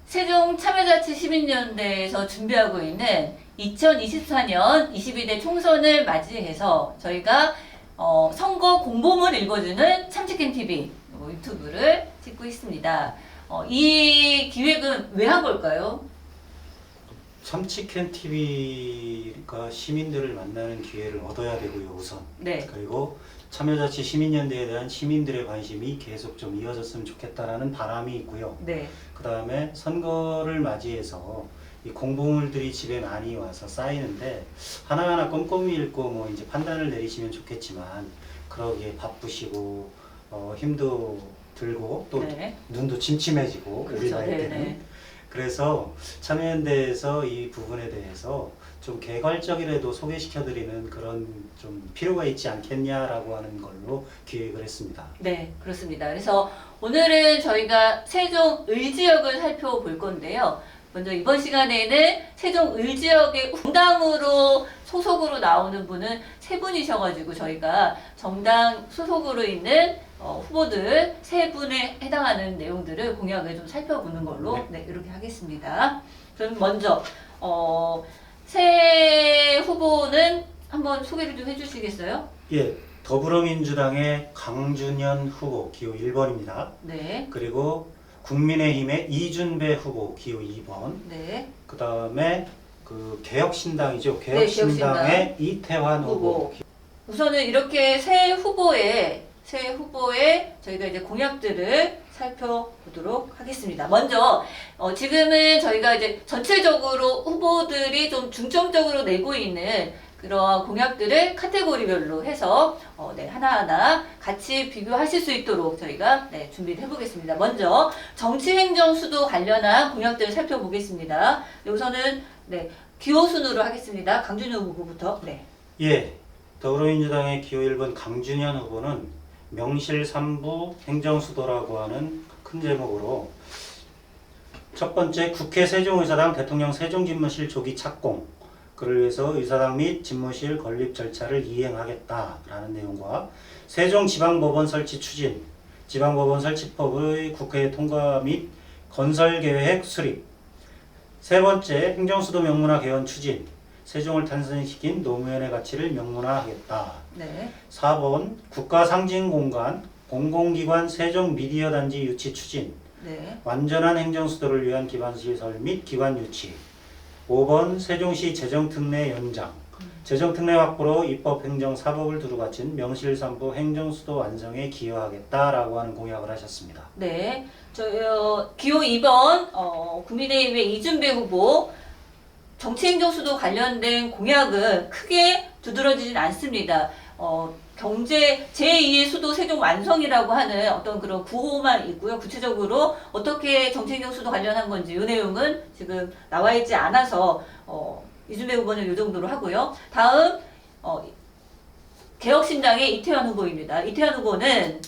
세종 참여자치 시민연대에서 준비하고 있는 2024년 22대 총선을 맞이해서 저희가 선거 공보물 읽어주는 참치캔TV 유튜브를 찍고 있습니다. 이 기획은 왜 한 걸까요? 참치캔TV가 시민들을 만나는 기회를 얻어야 되고요, 우선. 네. 그리고 참여자치 시민연대에 대한 시민들의 관심이 계속 좀 이어졌으면 좋겠다라는 바람이 있고요. 네. 그 다음에 선거를 맞이해서 이 공보물들이 집에 많이 와서 쌓이는데 하나하나 꼼꼼히 읽고 뭐 이제 판단을 내리시면 좋겠지만 그러기에 바쁘시고 힘도 들고 또 네. 눈도 침침해지고 그렇죠. 우리 나이 때는. 네. 그래서 참여연대에서 이 부분에 대해서 좀 개괄적이라도 소개시켜드리는 그런 좀 필요가 있지 않겠냐라고 하는 걸로 기획을 했습니다. 네, 그렇습니다. 그래서 오늘은 저희가 세종 을지역을 살펴볼 건데요. 먼저 이번 시간에는 세종 을지역의 정당으로 소속으로 나오는 분은 세 분이셔가지고 저희가 정당 소속으로 있는 후보들 세 분에 해당하는 내용들을 공약을 좀 살펴보는 걸로 네, 이렇게 하겠습니다. 그럼 먼저 새 후보는 한번 소개를 좀 해주시겠어요? 예, 더불어민주당의 강준현 후보 기호 1번입니다. 네. 그리고 국민의힘의 이준배 후보 기호 2번. 네. 그 다음에 그 개혁신당이죠. 네, 개혁신당의 이태환 후보. 우선은 이렇게 새 후보의 저희가 이제 공약들을 살펴보도록 하겠습니다. 먼저 지금은 저희가 이제 전체적으로 후보들이 좀 중점적으로 내고 있는 그런 공약들을 카테고리별로 해서 네, 하나하나 같이 비교하실 수 있도록 저희가 네, 준비를 해보겠습니다. 먼저 정치행정수도 관련한 공약들을 살펴보겠습니다. 네, 우선은 네, 기호 순으로 하겠습니다. 강준현 후보부터. 네. 예, 더불어민주당의 기호 1번 강준현 후보는 명실삼부 행정수도라고 하는 큰 제목으로 첫 번째 국회 세종의사당 대통령 세종집무실 조기 착공 그를 위해서 의사당 및 집무실 건립 절차를 이행하겠다라는 내용과 세종지방법원 설치 추진, 지방법원 설치법의 국회 통과 및 건설계획 수립 세 번째 행정수도 명문화 개헌 추진, 세종을 탄생시킨 노무현의 가치를 명문화하겠다. 네. 4번 국가상징공간 공공기관 세종미디어단지 유치 추진, 네. 완전한 행정수도를 위한 기반시설 및 기관 유치. 5번 세종시 재정특례 연장, 재정특례 확보로 입법행정사법을 두루 갖춘 명실삼부 행정수도 완성에 기여하겠다라고 하는 공약을 하셨습니다. 네. 기호 2번 국민의힘의 이준배 후보 정치행정수도 관련된 공약은 크게 두드러지진 않습니다. 경제 제2의 수도 세종 완성이라고 하는 어떤 그런 구호만 있고요. 구체적으로 어떻게 정치행정수도 관련한 건지 이 내용은 지금 나와 있지 않아서 이준배 후보는 이 정도로 하고요. 다음 개혁신당의 이태환 후보입니다. 이태환 후보는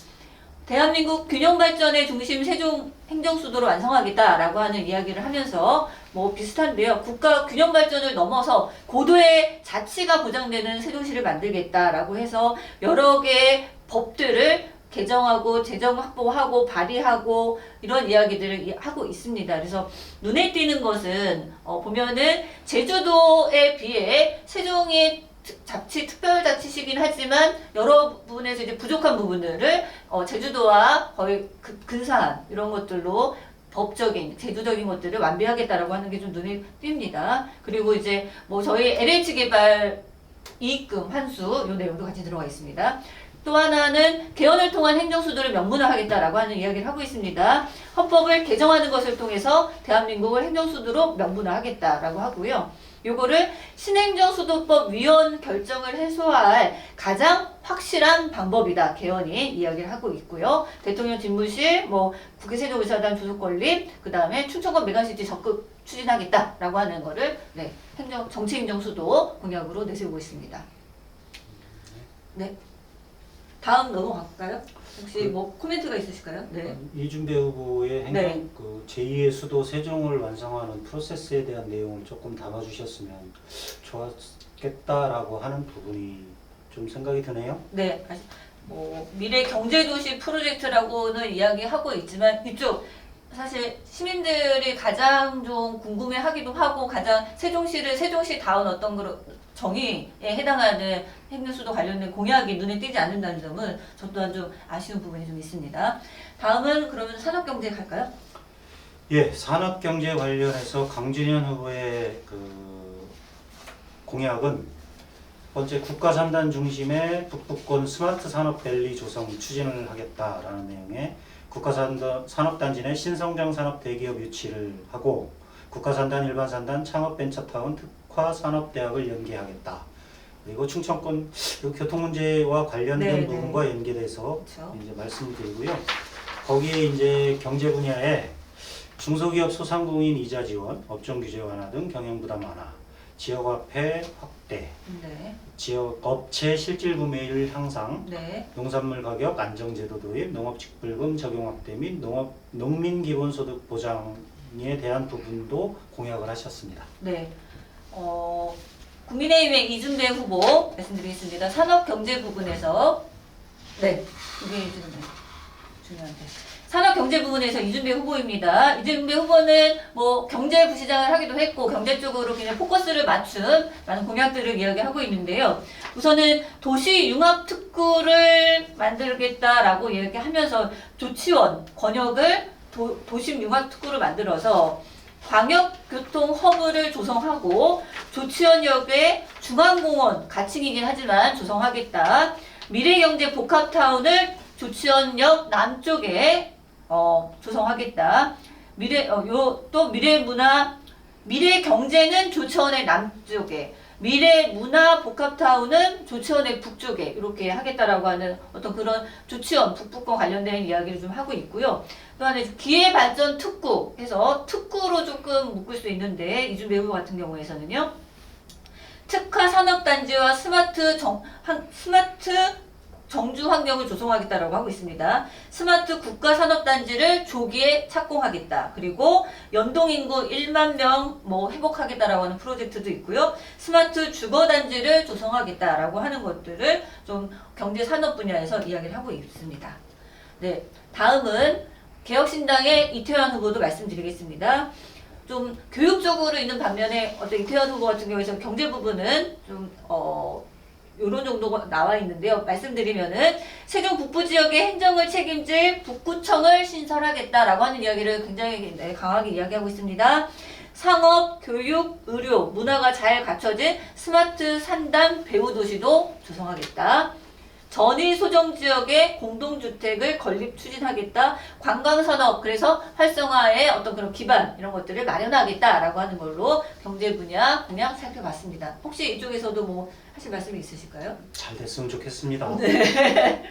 대한민국 균형발전의 중심 세종 행정수도로 완성하겠다라고 하는 이야기를 하면서 뭐 비슷한데요. 국가 균형발전을 넘어서 고도의 자치가 보장되는 세종시를 만들겠다라고 해서 여러 개의 법들을 개정하고 재정 확보하고 발의하고 이런 이야기들을 하고 있습니다. 그래서 눈에 띄는 것은 보면은 제주도에 비해 세종이 자치 특별자치시긴 하지만 여러 부분에서 이제 부족한 부분들을 제주도와 거의 근사한 이런 것들로 법적인 제도적인 것들을 완비하겠다라고 하는 게 좀 눈에 띕니다. 그리고 이제 뭐 저희 LH 개발 이익금 환수 이 내용도 같이 들어가 있습니다. 또 하나는 개헌을 통한 행정수도를 명문화하겠다라고 하는 이야기를 하고 있습니다. 헌법을 개정하는 것을 통해서 대한민국을 행정수도로 명문화하겠다라고 하고요. 요거를 신행정수도법 위헌 결정을 해소할 가장 확실한 방법이다. 개헌이 이야기를 하고 있고요. 대통령 집무실, 뭐 국회 세종의사당 주소 건립, 그 다음에 충청권 메가시티 적극 추진하겠다라고 하는 거를 네, 정치행정수도 공약으로 내세우고 있습니다. 네. 다음 넘어갈까요? 혹시 뭐 코멘트가 있으실까요? 네. 이준배 후보의 행정 네. 그 제2의 수도 세종을 완성하는 프로세스에 대한 내용을 조금 담아주셨으면 좋았겠다라고 하는 부분이 좀 생각이 드네요. 네. 미래 경제도시 프로젝트라고는 이야기하고 있지만 이쪽 사실 시민들이 가장 좀 궁금해하기도 하고 가장 세종시를 세종시다운 어떤 그런 정의에 해당하는 행정수도 관련된 공약이 눈에 띄지 않는다는 점은 저 또한 좀 아쉬운 부분이 좀 있습니다. 다음은 그러면 산업경제 갈까요? 예, 산업경제 관련해서 강준현 후보의 공약은 번째 국가산단 중심의 북부권 스마트 산업밸리 조성 추진을 하겠다라는 내용의 국가산업단지 내 신성장 산업 대기업 유치를 하고 국가산단, 일반산단, 창업벤처타운, 특화산업대학을 연계하겠다. 그리고 충청권 교통 문제와 관련된 네, 부분과 네. 연계돼서 그렇죠. 이제 말씀드리고요. 거기에 이제 경제 분야에 중소기업 소상공인 이자 지원, 업종 규제 완화 등 경영 부담 완화, 지역화폐 확대, 네. 지역 업체 실질 구매율 향상, 네. 농산물 가격 안정제도 도입, 농업직불금 적용 확대 및 농민 기본소득 보장에 대한 부분도 공약을 하셨습니다. 네. 국민의힘의 이준배 후보 말씀드리겠습니다. 산업경제 부분에서 네, 이게 좀 중요한데. 산업경제 부분에서 이준배 후보입니다. 이준배 후보는 뭐 경제부시장을 하기도 했고 경제 쪽으로 그냥 포커스를 맞춘 많은 공약들을 이야기하고 있는데요. 우선은 도시융합특구를 만들겠다라고 이야기하면서 조치원 권역을 도심융합특구를 만들어서 광역교통 허브를 조성하고 조치원역에 중앙공원 가칭이긴 하지만 조성하겠다. 미래경제 복합타운을 조치원역 남쪽에 조성하겠다. 또 미래경제는 조치원의 남쪽에, 미래문화 복합타운은 조치원의 북쪽에 이렇게 하겠다라고 하는 어떤 그런 조치원 북부권 관련된 이야기를 좀 하고 있고요. 또한 기회발전 특구 해서 특구로 조금 묶을 수 있는데 이준배 후보 같은 경우에서는요. 특화 산업단지와 스마트 정주 환경을 조성하겠다라고 하고 있습니다. 스마트 국가산업단지를 조기에 착공하겠다. 그리고 연동인구 1만 명 회복하겠다라고 하는 프로젝트도 있고요. 스마트 주거단지를 조성하겠다라고 하는 것들을 좀 경제산업 분야에서 이야기를 하고 있습니다. 네, 다음은 개혁신당의 이태원 후보도 말씀드리겠습니다. 좀 교육적으로 있는 반면에 어떤 이태원 후보 같은 경우에는 경제 부분은 좀 요런 정도가 나와 있는데요. 말씀드리면은 세종 북부 지역의 행정을 책임질 북구청을 신설하겠다라고 하는 이야기를 굉장히 강하게 이야기하고 있습니다. 상업, 교육, 의료, 문화가 잘 갖춰진 스마트 산단 배후 도시도 조성하겠다. 전위 소정 지역의 공동주택을 건립 추진하겠다. 관광산업, 그래서 활성화의 어떤 그런 기반, 이런 것들을 마련하겠다라고 하는 걸로 경제 분야 공약 살펴봤습니다. 혹시 이쪽에서도 뭐 하실 말씀이 있으실까요? 잘 됐으면 좋겠습니다. 네.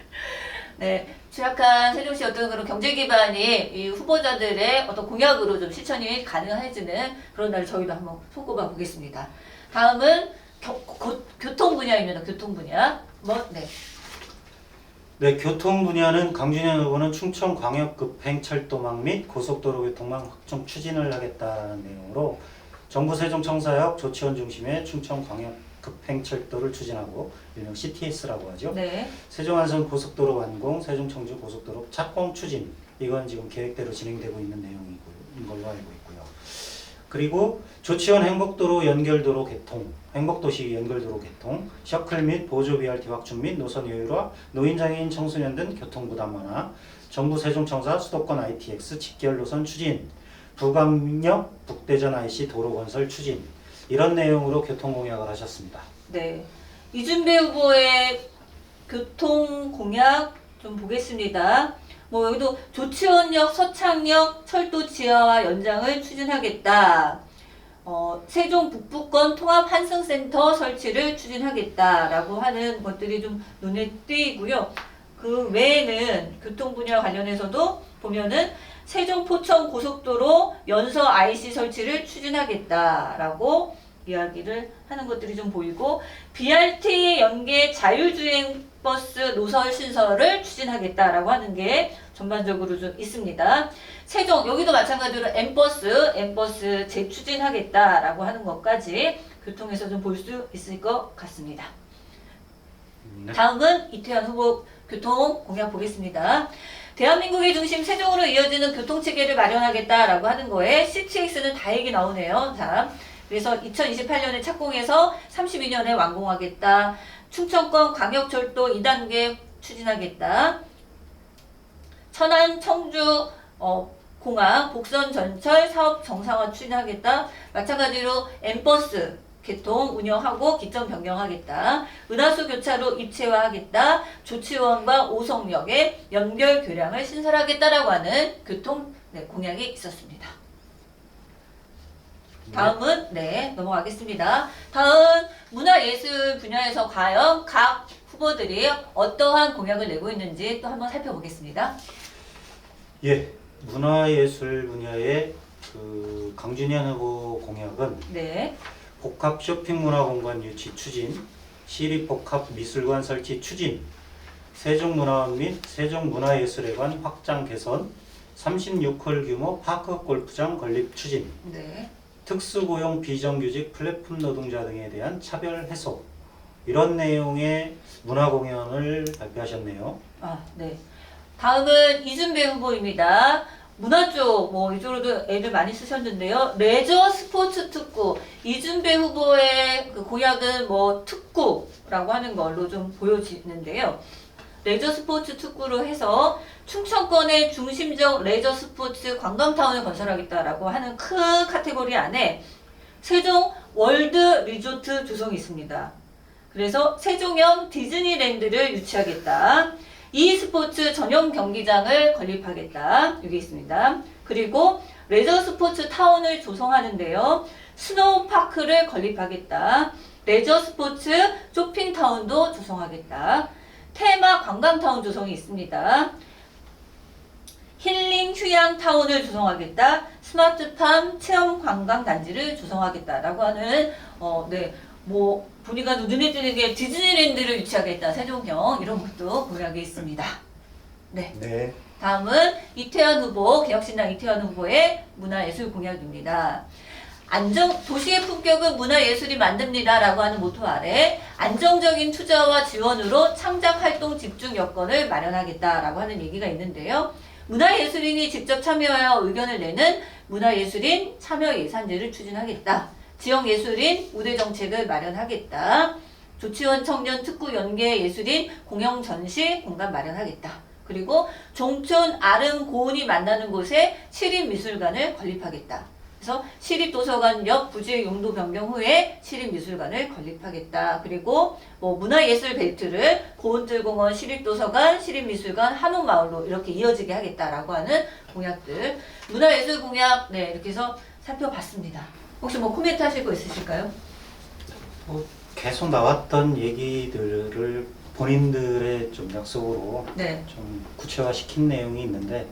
네. 취약한 세종시 어떤 그런 경제 기반이 이 후보자들의 어떤 공약으로 좀 실천이 가능해지는 그런 날을 저희도 한번 손꼽아 보겠습니다. 다음은 교통 분야입니다. 교통 분야. 네, 교통 분야는 강준현 후보는 충청광역급행철도망 및 고속도로 교통망 확충 추진을 하겠다는 내용으로 정부 세종청사역 조치원 중심의 충청광역급행철도를 추진하고 일명 CTS라고 하죠. 네. 세종안성 고속도로 완공, 세종청주 고속도로 착공 추진, 이건 지금 계획대로 진행되고 있는 내용인 걸로 알고 있고요. 그리고 조치원 행복도로 연결도로 개통, 행복도시 연결도로 개통, 셔클 및 보조 BRT 확충 및 노선 여유화, 노인장애인 청소년 등 교통부담 완화, 정부 세종청사 수도권 ITX 직결 노선 추진, 부광역 북대전 IC 도로 건설 추진, 이런 내용으로 교통 공약을 하셨습니다. 네. 이준배 후보의 교통 공약 좀 보겠습니다. 여기도 조치원역, 서창역 철도 지하화 연장을 추진하겠다. 세종 북부권 통합 환승센터 설치를 추진하겠다라고 하는 것들이 좀 눈에 띄고요. 그 외에는 교통 분야 관련해서도 보면은 세종 포천 고속도로 연서 IC 설치를 추진하겠다라고 이야기를 하는 것들이 좀 보이고, BRT 연계 자율주행 버스 노선 신설을 추진하겠다라고 하는 게 전반적으로 좀 있습니다. 세종 여기도 마찬가지로 M버스 재추진하겠다라고 하는 것까지 교통에서 좀 볼 수 있을 것 같습니다. 네. 다음은 이태원 후보 교통 공약 보겠습니다. 대한민국의 중심 세종으로 이어지는 교통체계를 마련하겠다라고 하는 거에 CTX는 다행히 나오네요. 자, 그래서 2028년에 착공해서 32년에 완공하겠다. 충청권 광역철도 2단계 추진하겠다. 천안, 청주, 공항, 복선 전철 사업 정상화 추진하겠다. 마찬가지로 M버스 개통 운영하고 기점 변경하겠다. 은하수 교차로 입체화하겠다. 조치원과 오송역의 연결 교량을 신설하겠다라고 하는 교통 공약이 있었습니다. 다음은 넘어가겠습니다. 다음 문화예술 분야에서 과연 각 후보들이 어떠한 공약을 내고 있는지 또 한번 살펴보겠습니다. 예, 문화예술 분야의 그 강준현 후보 공약은 복합 쇼핑문화공간 유치 추진, 시립복합미술관 설치 추진, 세종문화원 및 세종문화예술회관 확장 개선, 36홀 규모 파크 골프장 건립 추진, 특수고용 비정규직 플랫폼 노동자 등에 대한 차별 해소, 이런 내용의 문화공연을 발표하셨네요. 다음은 이준배 후보입니다. 문화 쪽, 이쪽으로도 애를 많이 쓰셨는데요. 레저 스포츠 특구. 이준배 후보의 그 공약은 특구라고 하는 걸로 좀 보여지는데요. 레저 스포츠 특구로 해서 충청권의 중심적 레저 스포츠 관광타운을 건설하겠다라고 하는 큰 카테고리 안에 세종 월드 리조트 조성이 있습니다. 그래서 세종형 디즈니랜드를 유치하겠다. e스포츠 전용 경기장을 건립하겠다. 여기 있습니다. 그리고 레저 스포츠 타운을 조성하는데요. 스노우파크를 건립하겠다. 레저 스포츠 쇼핑타운도 조성하겠다. 테마 관광타운 조성이 있습니다. 힐링 휴양타운을 조성하겠다. 스마트팜 체험 관광단지를 조성하겠다라고 하는 보니까 눈에 띄는 게 디즈니랜드를 유치하겠다. 세종형 이런 것도 공약이 있습니다. 다음은 이태원 후보, 개혁신당 이태원 후보의 문화예술 공약입니다. 도시의 품격은 문화예술이 만듭니다 라고 하는 모토 아래 안정적인 투자와 지원으로 창작활동 집중 여건을 마련하겠다라고 하는 얘기가 있는데요. 문화예술인이 직접 참여하여 의견을 내는 문화예술인 참여예산제를 추진하겠다. 지역예술인 우대정책을 마련하겠다. 조치원 청년 특구 연계 예술인 공영 전시 공간 마련하겠다. 그리고 종촌 아름 고운이 만나는 곳에 시립미술관을 건립하겠다. 그래서 시립도서관 옆 부지의 용도 변경 후에 시립미술관을 건립하겠다. 그리고 문화예술 벨트를 고운뜰공원 시립도서관, 시립미술관, 한옥마을로 이렇게 이어지게 하겠다라고 하는 공약들. 문화예술 공약 이렇게 해서 살펴봤습니다. 혹시 코멘트 하실 거 있으실까요? 계속 나왔던 얘기들을 본인들의 좀 약속으로 좀 구체화시킨 내용이 있는데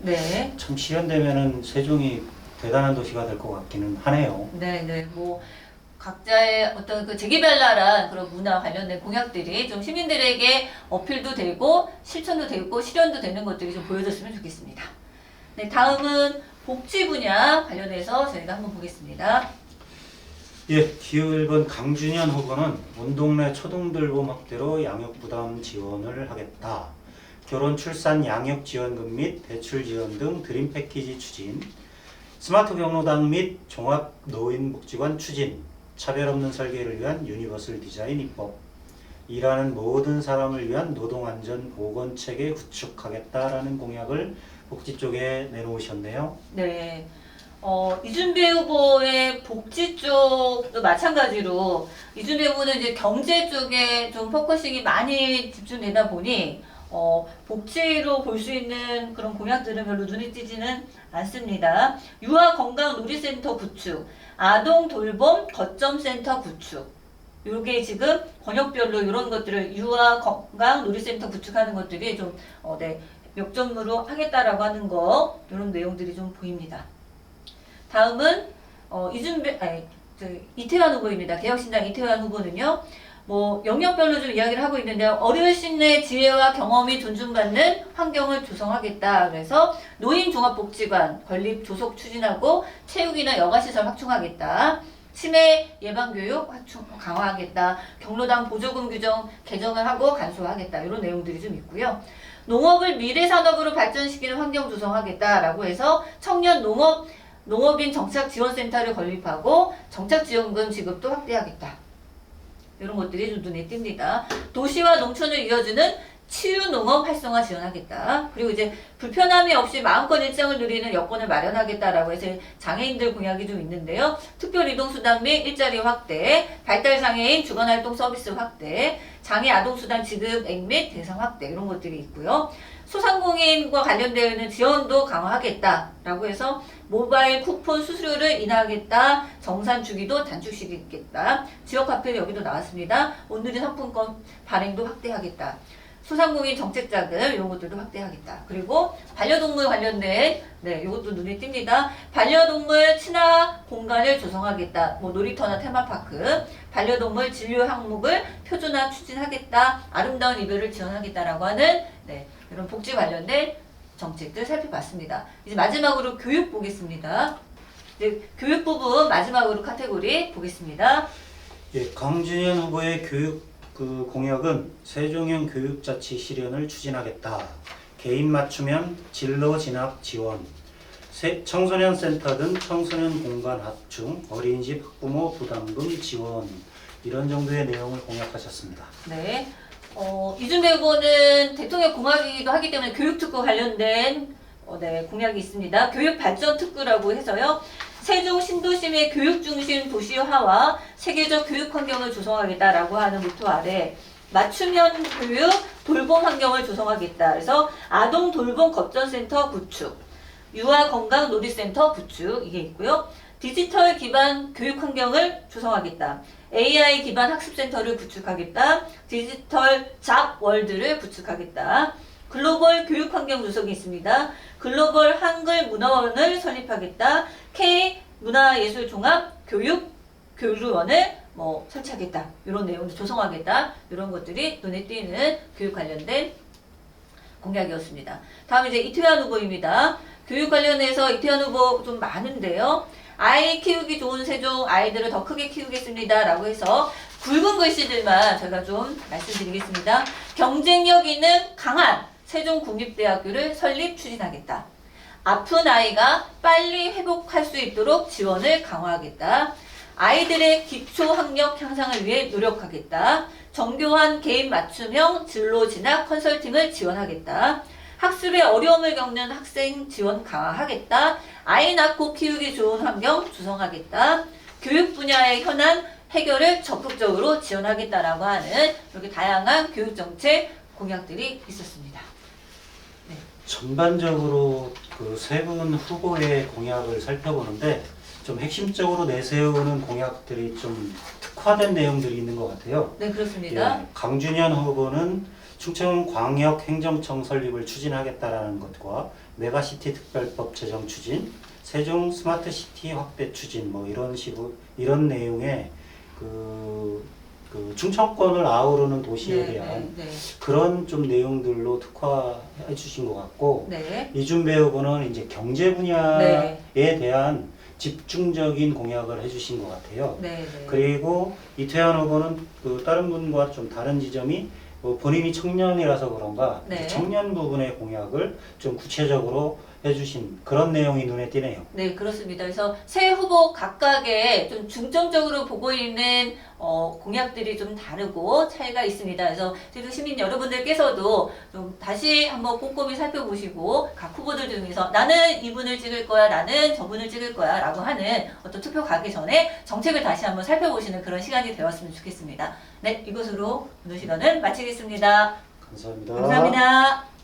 참 실현되면은 세종이 대단한 도시가 될 것 같기는 하네요. 각자의 어떤 그 재개발나라한 그런 문화 관련된 공약들이 좀 시민들에게 어필도 되고 실천도 되고 실현도 되는 것들이 좀 보여졌으면 좋겠습니다. 다음은 복지 분야 관련해서 저희가 한번 보겠습니다. 기호 1번 강준현 후보는 온 동네 초등들보 확대로 양육부담 지원을 하겠다. 결혼 출산 양육지원금 및 대출지원 등 드림 패키지 추진, 스마트 경로당 및 종합노인복지관 추진, 차별 없는 설계를 위한 유니버설 디자인 입법, 일하는 모든 사람을 위한 노동안전 보건체계 구축하겠다라는 공약을 복지 쪽에 내놓으셨네요. 이준배 후보의 복지 쪽도 마찬가지로 이준배 후보는 이제 경제 쪽에 좀 포커싱이 많이 집중되다 보니 복지로 볼 수 있는 그런 공약들은 별로 눈에 띄지는 않습니다. 유아 건강 놀이센터 구축, 아동 돌봄 거점센터 구축. 요게 지금 권역별로 이런 것들을 유아 건강 놀이센터 구축하는 것들이 좀 역점으로 하겠다라고 하는 거 이런 내용들이 좀 보입니다. 다음은 이태원 후보입니다. 개혁신당 이태원 후보는요. 영역별로 좀 이야기를 하고 있는데요. 어르신의 지혜와 경험이 존중받는 환경을 조성하겠다. 그래서 노인 종합복지관 건립 조속 추진하고 체육이나 여가시설 확충하겠다. 치매 예방교육 강화하겠다. 경로당 보조금 규정 개정을 하고 간소화하겠다. 이런 내용들이 좀 있고요. 농업을 미래 산업으로 발전시키는 환경 조성하겠다라고 해서 청년 농업인 정착지원센터를 건립하고 정착지원금 지급도 확대하겠다. 이런 것들이 좀 눈에 띕니다. 도시와 농촌을 이어주는 치유농업 활성화 지원하겠다. 그리고 이제 불편함이 없이 마음껏 일상을 누리는 여건을 마련하겠다라고 해서 장애인들 공약이 좀 있는데요. 특별이동수단 및 일자리 확대, 발달장애인 주간활동 서비스 확대, 장애 아동수당 지급액 및 대상 확대 이런 것들이 있고요. 소상공인과 관련되어 있는 지원도 강화하겠다라고 해서 모바일 쿠폰 수수료를 인하하겠다. 정산 주기도 단축시키겠다. 지역화폐 여기도 나왔습니다. 오늘의 상품권 발행도 확대하겠다. 소상공인 정책자금 이런 것들도 확대하겠다. 그리고 반려동물 관련된 이것도 눈에 띕니다. 반려동물 친화 공간을 조성하겠다. 뭐 놀이터나 테마파크, 반려동물 진료 항목을 표준화 추진하겠다. 아름다운 이별을 지원하겠다라고 하는 이런 복지 관련된 정책들 살펴봤습니다. 이제 마지막으로 교육 보겠습니다. 이제 교육 부분 마지막으로 카테고리 보겠습니다. 예, 강준현 후보의 교육 공약은 세종형 교육자치 실현을 추진하겠다. 개인 맞춤형 진로 진학 지원, 청소년 센터 등 청소년 공간 확충, 어린이집 학부모 부담금 지원 이런 정도의 내용을 공약하셨습니다. 네. 이준배 후보는 대통령 공약이기도 하기 때문에 교육특구 관련된 공약이 있습니다. 교육발전특구라고 해서요. 세종 신도심의 교육중심 도시화와 세계적 교육 환경을 조성하겠다라고 하는 모토 아래 맞춤형 교육 돌봄 환경을 조성하겠다. 그래서 아동 돌봄 거점센터 구축, 유아 건강 놀이센터 구축 이게 있고요. 디지털 기반 교육 환경을 조성하겠다. AI 기반 학습센터를 구축하겠다. 디지털 잡월드를 구축하겠다. 글로벌 교육 환경 조성이 있습니다. 글로벌 한글 문화원을 설립하겠다. K 문화예술 종합 교류원을 설치하겠다. 이런 내용도 조성하겠다. 이런 것들이 눈에 띄는 교육 관련된 공약이었습니다. 다음 이제 이태환 후보입니다. 교육 관련해서 이태환 후보 좀 많은데요. 아이 키우기 좋은 세종, 아이들을 더 크게 키우겠습니다. 라고 해서 굵은 글씨들만 제가 좀 말씀드리겠습니다. 경쟁력 있는 강한 세종국립대학교를 설립 추진하겠다. 아픈 아이가 빨리 회복할 수 있도록 지원을 강화하겠다. 아이들의 기초학력 향상을 위해 노력하겠다. 정교한 개인 맞춤형 진로 진학 컨설팅을 지원하겠다. 학습에 어려움을 겪는 학생 지원 강화하겠다. 아이 낳고 키우기 좋은 환경 조성하겠다. 교육 분야의 현안 해결을 적극적으로 지원하겠다라고 하는 이렇게 다양한 교육정책 공약들이 있었습니다. 네. 전반적으로 그 세 분 후보의 공약을 살펴보는데 좀 핵심적으로 내세우는 공약들이 좀 특화된 내용들이 있는 것 같아요. 네, 그렇습니다. 예, 강준현 후보는 충청광역행정청 설립을 추진하겠다라는 것과 메가시티 특별법 제정 추진, 세종 스마트시티 확대 추진 이런 내용의 그 충청권을 아우르는 도시에 대한 그런 좀 내용들로 특화해 주신 것 같고, 이준배 후보는 이제 경제 분야에 대한 집중적인 공약을 해주신 것 같아요. 그리고 이태환 후보는 다른 분과 좀 다른 지점이 본인이 청년이라서 그런가 청년 부분의 공약을 좀 구체적으로 해주신 그런 내용이 눈에 띄네요. 네, 그렇습니다. 그래서 세 후보 각각의 좀 중점적으로 보고 있는 공약들이 좀 다르고 차이가 있습니다. 그래서 제주 시민 여러분들께서도 좀 다시 한번 꼼꼼히 살펴보시고 각 후보들 중에서 나는 이분을 찍을 거야, 나는 저분을 찍을 거야 라고 하는 어떤 투표 가기 전에 정책을 다시 한번 살펴보시는 그런 시간이 되었으면 좋겠습니다. 네, 이것으로 오늘 시간은 마치겠습니다. 감사합니다. 감사합니다.